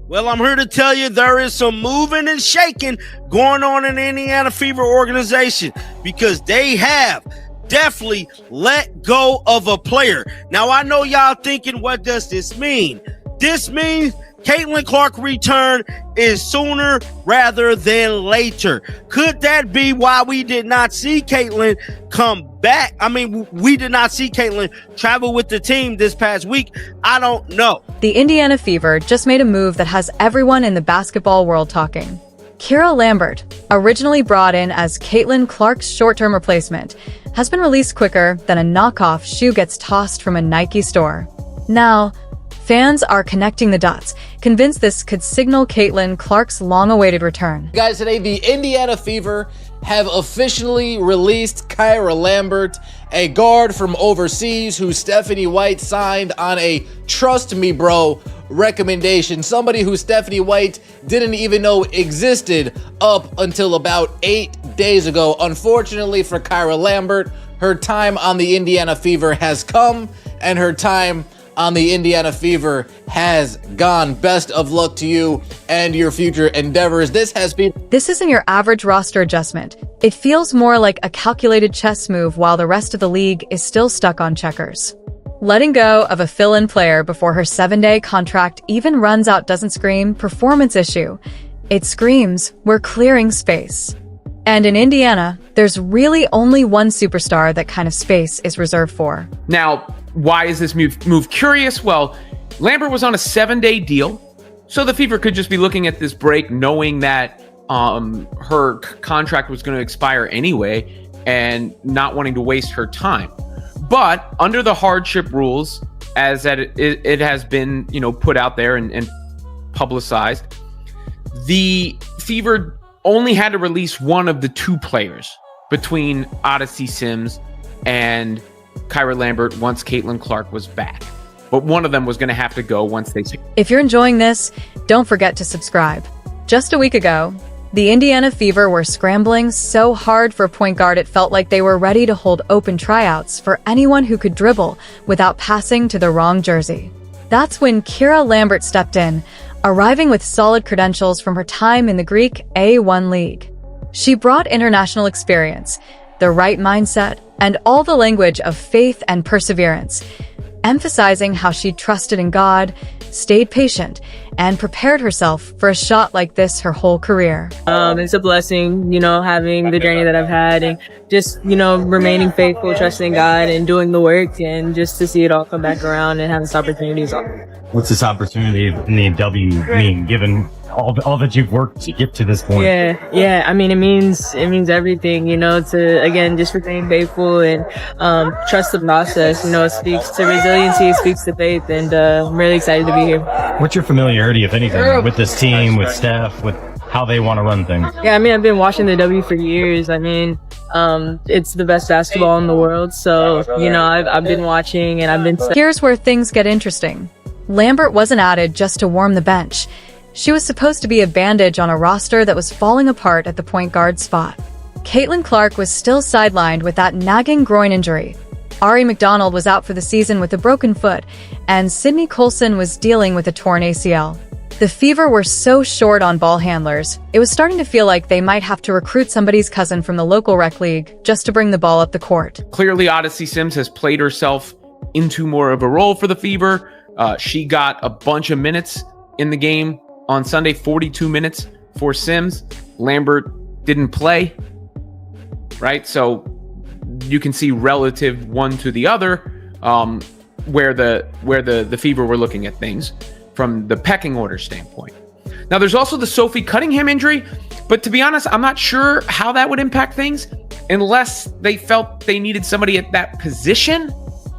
Well, I'm here to tell you there is some moving and shaking going on in the Indiana Fever organization because they have definitely let go of a player. Now, I know y'all thinking, what does this mean? This means Caitlin Clark return is sooner rather than later. Could that be why we did not see Caitlin come back? I mean, we did not see Caitlin travel with the team this past week. I don't know. The Indiana Fever just made a move that has everyone in the basketball world talking. Kira Lambert, originally brought in as Caitlin Clark's short-term replacement, has been released quicker than a knockoff shoe gets tossed from a Nike store. Now, fans are connecting the dots, convinced this could signal Caitlin Clark's long-awaited return. Guys, today the Indiana Fever have officially released Kira Lambert, a guard from overseas who Stephanie White signed on a trust me bro recommendation. Somebody who Stephanie White didn't even know existed up until about 8 days ago. Unfortunately for Kira Lambert, her time on the Indiana Fever has come and her time on the Indiana Fever has gone. Best of luck to you and your future endeavors. This isn't your average roster adjustment. It feels more like a calculated chess move while the rest of the league is still stuck on checkers. Letting go of a fill-in player before her 7-day contract even runs out doesn't scream performance issue. It screams, we're clearing space. And in Indiana, there's really only one superstar that kind of space is reserved for. Now, why is this move curious? Well, Lambert was on a 7-day deal, so the Fever could just be looking at this break knowing that her contract was going to expire anyway and not wanting to waste her time. But under the hardship rules, as that it has been, put out there and publicized, the Fever only had to release one of the two players between Odyssey Sims and Kira Lambert once Caitlin Clark was back. But one of them was going to have to go once they... If you're enjoying this, don't forget to subscribe. Just a week ago, the Indiana Fever were scrambling so hard for point guard it felt like they were ready to hold open tryouts for anyone who could dribble without passing to the wrong jersey. That's when Kira Lambert stepped in, arriving with solid credentials from her time in the Greek A1 League. She brought international experience, the right mindset, and all the language of faith and perseverance, emphasizing how she trusted in God, stayed patient, and prepared herself for a shot like this her whole career. It's a blessing, having the journey that I've had and just, remaining faithful, trusting God and doing the work and just to see it all come back around and have this opportunity is awesome. What's this opportunity in the W mean, given all that you've worked to get to this point? Yeah. I mean, it means everything, to, again, just remain faithful and trust the process. It speaks to resiliency, it speaks to faith, and I'm really excited to be here. What's your familiarity, if anything, with this team, with Steph, with how they want to run things? Yeah, I've been watching the W for years. It's the best basketball in the world. So, I've been watching and I've been... Here's where things get interesting. Lambert wasn't added just to warm the bench. She was supposed to be a bandage on a roster that was falling apart at the point guard spot. Caitlin Clark was still sidelined with that nagging groin injury. Ari McDonald was out for the season with a broken foot, and Sydney Colson was dealing with a torn ACL. The Fever were so short on ball handlers, it was starting to feel like they might have to recruit somebody's cousin from the local rec league just to bring the ball up the court. Clearly, Odyssey Sims has played herself into more of a role for the Fever. She got a bunch of minutes in the game on Sunday, 42 minutes for Sims. Lambert didn't play, right? So you can see relative one to the other where the Fever were looking at things from the pecking order standpoint. Now, there's also the Sophie Cunningham injury, but to be honest, I'm not sure how that would impact things unless they felt they needed somebody at that position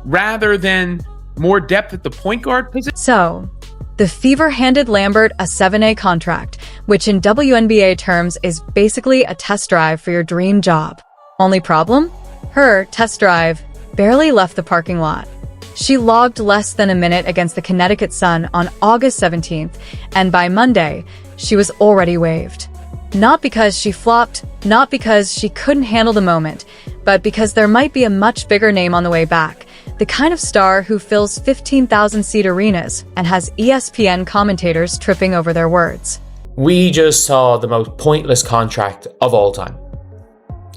rather than more depth at the point guard position. So, the Fever handed Lambert a 7-day contract, which in WNBA terms is basically a test drive for your dream job. Only problem? Her test drive barely left the parking lot. She logged less than a minute against the Connecticut Sun on August 17th, and by Monday, she was already waived. Not because she flopped, not because she couldn't handle the moment, but because there might be a much bigger name on the way back, the kind of star who fills 15,000-seat arenas and has ESPN commentators tripping over their words. We just saw the most pointless contract of all time.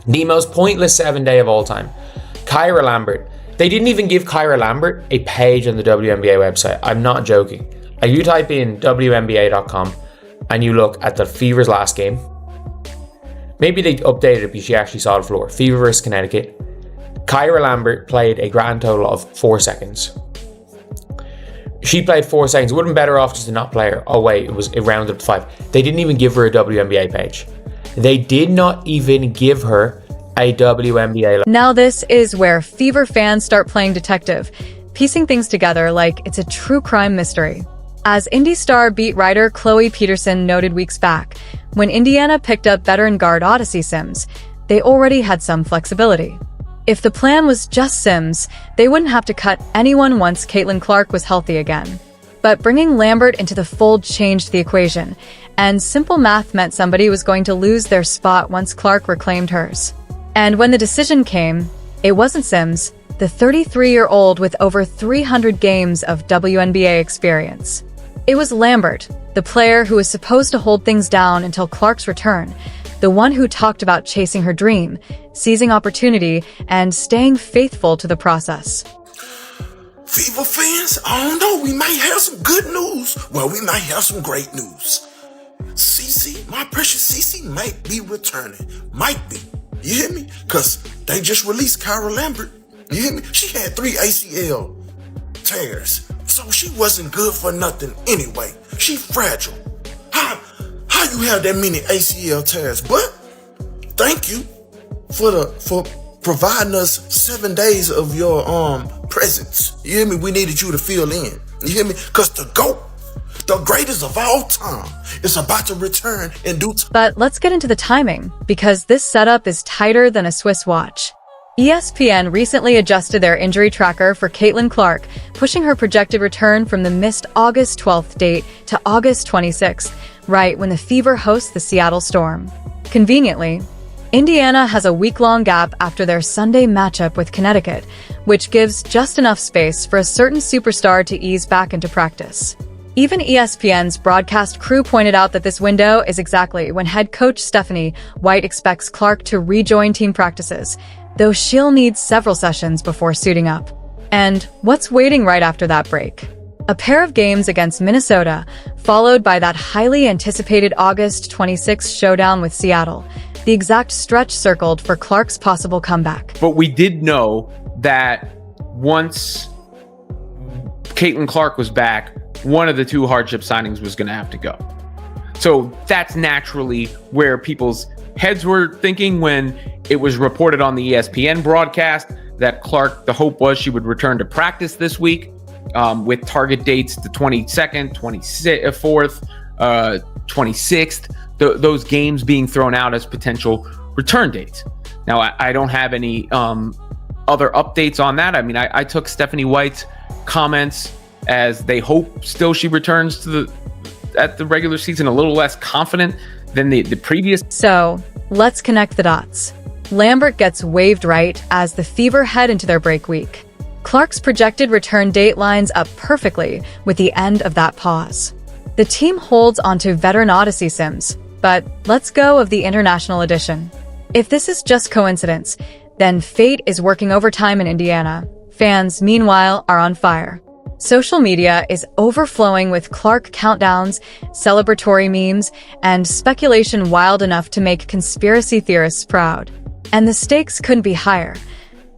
The most pointless 7-day of all time. Kyra Lambert. They didn't even give Kyra Lambert a page on the WNBA website. I'm not joking. If you type in WNBA.com and you look at the Fever's last game, maybe they updated it because you actually saw the floor. Fever versus Connecticut. Kyra Lambert played a grand total of 4 seconds. She played 4 seconds. It would have been better off just to not play her. Oh wait, it rounded up to 5. They didn't even give her a WNBA page. They did not even give her a WNBA. Now this is where Fever fans start playing detective, piecing things together like it's a true crime mystery. As Indy Star beat writer Chloe Peterson noted weeks back, when Indiana picked up veteran guard Odyssey Sims, they already had some flexibility. If the plan was just Sims, they wouldn't have to cut anyone once Caitlin Clark was healthy again. But bringing Lambert into the fold changed the equation, and simple math meant somebody was going to lose their spot once Clark reclaimed hers. And when the decision came, it wasn't Sims, the 33-year-old with over 300 games of WNBA experience. It was Lambert, the player who was supposed to hold things down until Clark's return, the one who talked about chasing her dream, seizing opportunity, and staying faithful to the process. Fever fans, I don't know, we might have some good news. Well, we might have some great news. Cece, my precious Cece, might be returning. Might be. You hear me? Because they just released Kyra Lambert. You hear me? She had 3 ACL tears. So she wasn't good for nothing anyway. She fragile. How you have that many ACL tears? But thank you for providing us 7 days of your presence. You hear me? We needed you to fill in. You hear me? Because the GOAT, the greatest of all time, is about to return in due time. But let's get into the timing, because this setup is tighter than a Swiss watch. ESPN recently adjusted their injury tracker for Caitlin Clark, pushing her projected return from the missed August 12th date to August 26th, right when the Fever hosts the Seattle Storm. Conveniently, Indiana has a week-long gap after their Sunday matchup with Connecticut, which gives just enough space for a certain superstar to ease back into practice. Even ESPN's broadcast crew pointed out that this window is exactly when head coach Stephanie White expects Clark to rejoin team practices, though she'll need several sessions before suiting up. And what's waiting right after that break? A pair of games against Minnesota, followed by that highly anticipated August 26th showdown with Seattle, the exact stretch circled for Clark's possible comeback. But we did know that once Caitlin Clark was back, one of the 2 hardship signings was going to have to go. So that's naturally where people's heads were thinking when it was reported on the ESPN broadcast that Clark, the hope was she would return to practice this week, with target dates the 22nd, 24th, 26th, those games being thrown out as potential return dates. Now, I don't have any other updates on that. I mean, I took Stephanie White's comments as they hope still she returns to at the regular season a little less confident than the previous. So let's connect the dots. Lambert gets waived right as the Fever head into their break week. Clark's projected return date lines up perfectly with the end of that pause. The team holds onto veteran Odyssey Sims, but let's go of the international edition. If this is just coincidence, then fate is working overtime in Indiana. Fans, meanwhile, are on fire. Social media is overflowing with Clark countdowns, celebratory memes, and speculation wild enough to make conspiracy theorists proud. And the stakes couldn't be higher.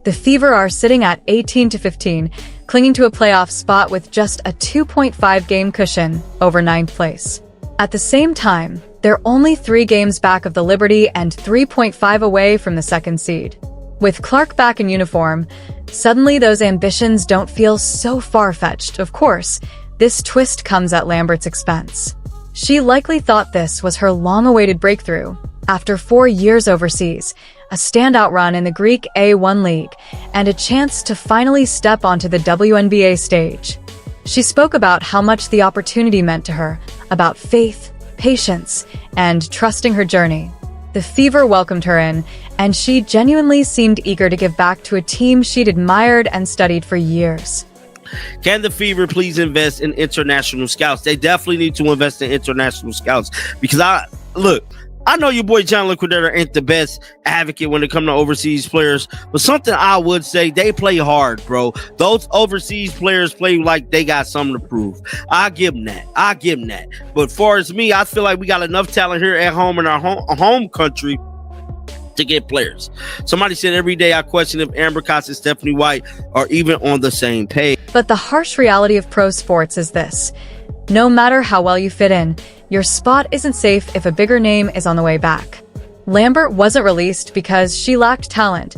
The Fever are sitting at 18-15, clinging to a playoff spot with just a 2.5 game cushion over 9th place. At the same time, they're only 3 games back of the Liberty and 3.5 away from the 2nd seed. With Clark back in uniform, suddenly those ambitions don't feel so far-fetched. Of course, this twist comes at Lambert's expense. She likely thought this was her long-awaited breakthrough. After 4 years overseas, a standout run in the Greek A1 League, and a chance to finally step onto the WNBA stage. She spoke about how much the opportunity meant to her, about faith, patience, and trusting her journey. The Fever welcomed her in, and she genuinely seemed eager to give back to a team she'd admired and studied for years. Can the Fever please invest in international scouts? They definitely need to invest in international scouts because I know your boy John Liquidator ain't the best advocate when it comes to overseas players, but something I would say, they play hard, bro. Those overseas players play like they got something to prove. I give them that. But far as me, I feel like we got enough talent here at home in our home country to get players. Somebody said every day I question if Amber Cox and Stephanie White are even on the same page. But the harsh reality of pro sports is this. No matter how well you fit in, your spot isn't safe if a bigger name is on the way back. Lambert wasn't released because she lacked talent.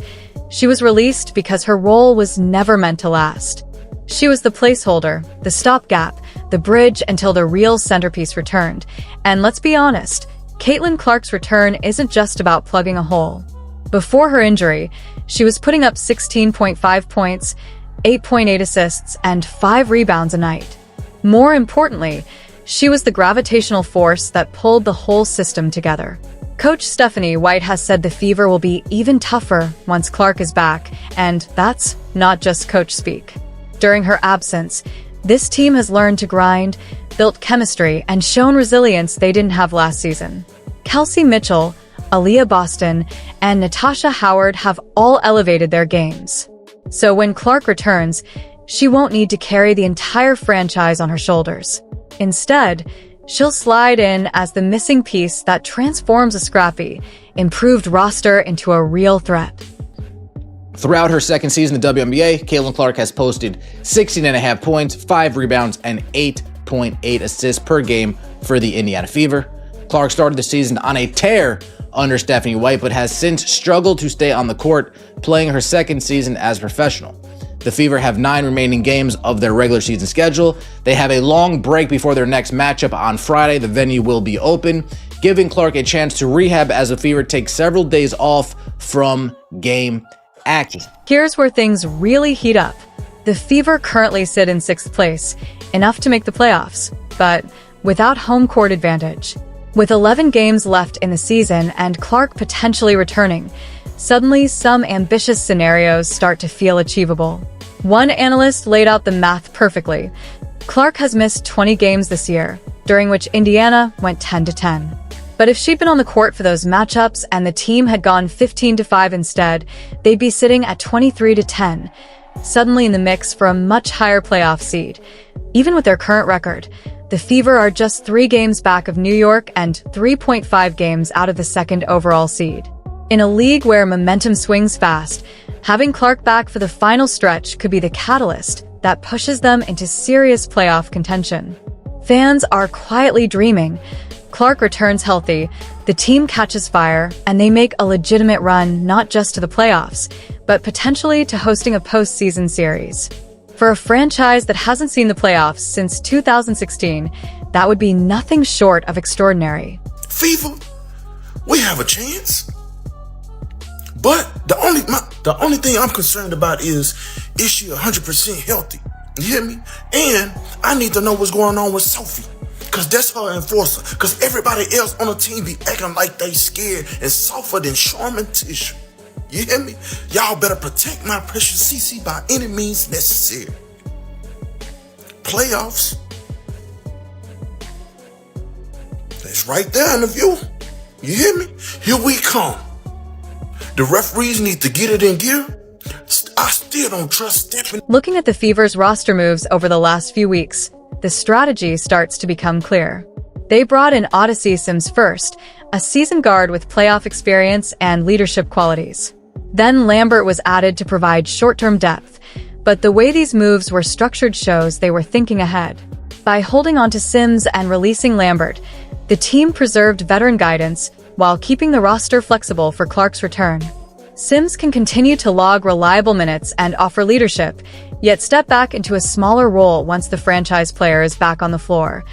She was released because her role was never meant to last. She was the placeholder, the stopgap, the bridge until the real centerpiece returned. And let's be honest, Caitlin Clark's return isn't just about plugging a hole. Before her injury, she was putting up 16.5 points, 8.8 assists, and 5 rebounds a night. More importantly, she was the gravitational force that pulled the whole system together. Coach Stephanie White has said the Fever will be even tougher once Clark is back, and that's not just coach speak. During her absence, this team has learned to grind, built chemistry, and shown resilience they didn't have last season. Kelsey Mitchell, Aaliyah Boston, and Natasha Howard have all elevated their games. So when Clark returns, she won't need to carry the entire franchise on her shoulders. Instead, she'll slide in as the missing piece that transforms a scrappy, improved roster into a real threat. Throughout her second season in the WNBA, Caitlin Clark has posted 16.5 points, 5 rebounds, and 8.8 assists per game for the Indiana Fever. Clark started the season on a tear under Stephanie White, but has since struggled to stay on the court, playing her second season as a professional. The Fever have 9 remaining games of their regular season schedule. They have a long break before their next matchup on Friday. The venue will be open, giving Clark a chance to rehab as the Fever take several days off from game action. Here's where things really heat up. The Fever currently sit in 6th place, enough to make the playoffs, but without home court advantage. With 11 games left in the season and Clark potentially returning, suddenly some ambitious scenarios start to feel achievable. One analyst laid out the math perfectly. Clark has missed 20 games this year, during which Indiana went 10-10. But if she'd been on the court for those matchups and the team had gone 15-5 instead, they'd be sitting at 23-10, suddenly in the mix for a much higher playoff seed. Even with their current record, the Fever are just 3 games back of New York and 3.5 games out of the 2nd overall seed. In a league where momentum swings fast, having Clark back for the final stretch could be the catalyst that pushes them into serious playoff contention. Fans are quietly dreaming. Clark returns healthy, the team catches fire, and they make a legitimate run not just to the playoffs, but potentially to hosting a postseason series. For a franchise that hasn't seen the playoffs since 2016, that would be nothing short of extraordinary. Fever, we have a chance. But the only thing I'm concerned about is she 100% healthy? You hear me? And I need to know what's going on with Sophie. Cause that's her enforcer. Cause everybody else on the team be acting like they scared and softer than Charmin tissue. You hear me? Y'all better protect my precious CC by any means necessary. Playoffs. That's right there in the view. You hear me? Here we come. The referees need to get it in gear. I still don't trust Stephanie. Looking at the Fever's roster moves over the last few weeks, the strategy starts to become clear. They brought in Odyssey Sims first, a seasoned guard with playoff experience and leadership qualities. Then Lambert was added to provide short-term depth, but the way these moves were structured shows they were thinking ahead. By holding on to Sims and releasing Lambert, the team preserved veteran guidance while keeping the roster flexible for Clark's return. Sims can continue to log reliable minutes and offer leadership, yet step back into a smaller role once the franchise player is back on the floor.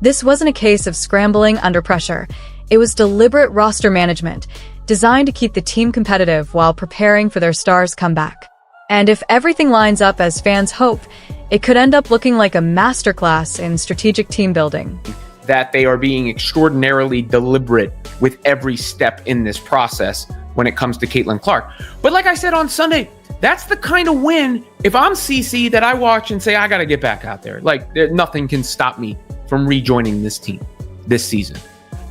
This wasn't a case of scrambling under pressure. It was deliberate roster management, designed to keep the team competitive while preparing for their stars' comeback. And if everything lines up as fans hope, it could end up looking like a masterclass in strategic team building. That they are being extraordinarily deliberate with every step in this process when it comes to Caitlin Clark. But like I said on Sunday, that's the kind of win, if I'm CC, that I watch and say, I got to get back out there. Like, nothing can stop me from rejoining this team this season.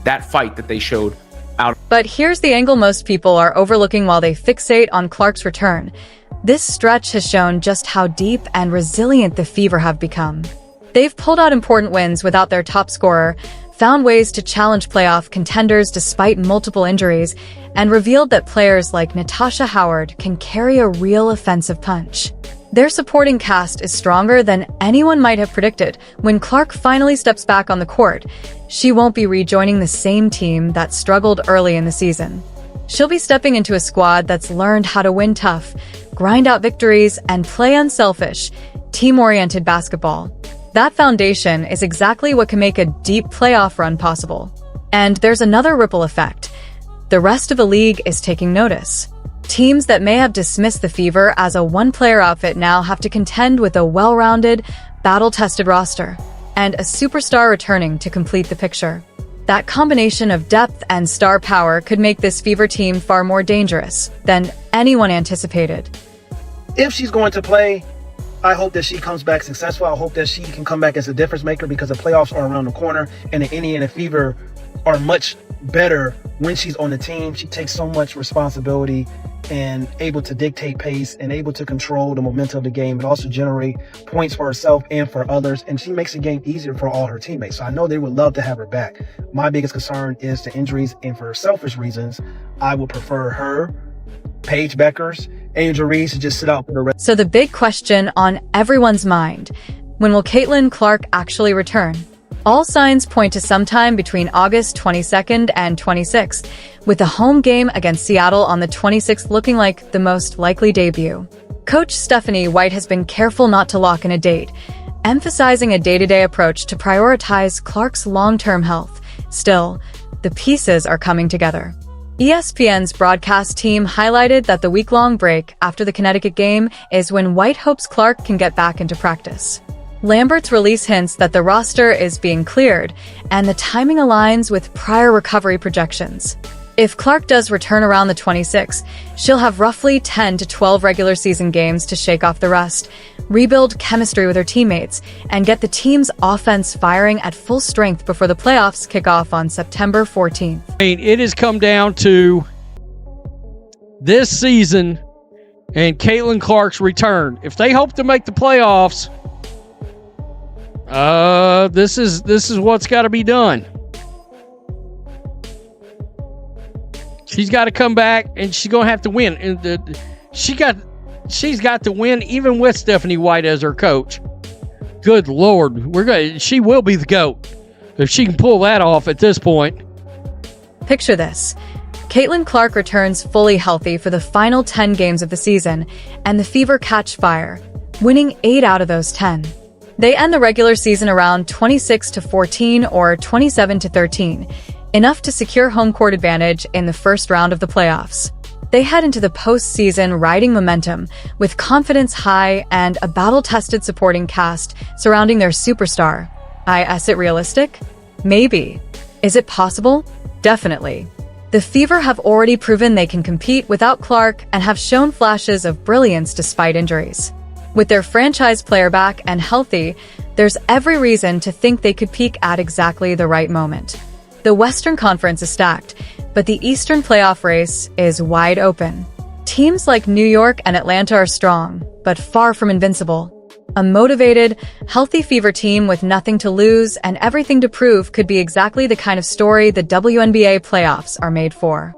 That fight that they showed out. But here's the angle most people are overlooking while they fixate on Clark's return. This stretch has shown just how deep and resilient the Fever have become. They've pulled out important wins without their top scorer, found ways to challenge playoff contenders despite multiple injuries, and revealed that players like Natasha Howard can carry a real offensive punch. Their supporting cast is stronger than anyone might have predicted. When Clark finally steps back on the court, she won't be rejoining the same team that struggled early in the season. She'll be stepping into a squad that's learned how to win tough, grind out victories, and play unselfish, team-oriented basketball. That foundation is exactly what can make a deep playoff run possible. And there's another ripple effect. The rest of the league is taking notice. Teams that may have dismissed the Fever as a one-player outfit now have to contend with a well-rounded, battle-tested roster, and a superstar returning to complete the picture. That combination of depth and star power could make this Fever team far more dangerous than anyone anticipated. If she's going to play, I hope that she comes back successful. I hope that she can come back as a difference maker, because the playoffs are around the corner, and the Indiana Fever are much better when she's on the team. She takes so much responsibility and able to dictate pace and able to control the momentum of the game, and also generate points for herself and for others. And she makes the game easier for all her teammates. So I know they would love to have her back. My biggest concern is the injuries, and for selfish reasons, I would prefer her, Paige Beckers, Angel Reese to just sit out for the rest. So the big question on everyone's mind, when will Caitlin Clark actually return? All signs point to sometime between August 22nd and 26th, with a home game against Seattle on the 26th looking like the most likely debut. Coach Stephanie White has been careful not to lock in a date, emphasizing a day-to-day approach to prioritize Clark's long-term health. Still, the pieces are coming together. ESPN's broadcast team highlighted that the week-long break after the Connecticut game is when White hopes Clark can get back into practice. Lambert's release hints that the roster is being cleared, and the timing aligns with prior recovery projections. If Clark does return around the 26th, she'll have roughly 10 to 12 regular season games to shake off the rust, rebuild chemistry with her teammates, and get the team's offense firing at full strength before the playoffs kick off on September 14th. I mean, it has come down to this season and Caitlin Clark's return. If they hope to make the playoffs, this is what's got to be done. She's got to come back, and she's going to have to win. And she's got to win even with Stephanie White as her coach. Good Lord, she will be the GOAT if she can pull that off at this point. Picture this. Caitlin Clark returns fully healthy for the final 10 games of the season, and the Fever catch fire, winning 8 out of those 10. They end the regular season around 26-14 or 27-13, enough to secure home court advantage in the first round of the playoffs. They head into the postseason riding momentum, with confidence high and a battle-tested supporting cast surrounding their superstar. Is it realistic? Maybe. Is it possible? Definitely. The Fever have already proven they can compete without Clark and have shown flashes of brilliance despite injuries. With their franchise player back and healthy, there's every reason to think they could peak at exactly the right moment. The Western Conference is stacked, but the Eastern playoff race is wide open. Teams like New York and Atlanta are strong, but far from invincible. A motivated, healthy Fever team with nothing to lose and everything to prove could be exactly the kind of story the WNBA playoffs are made for.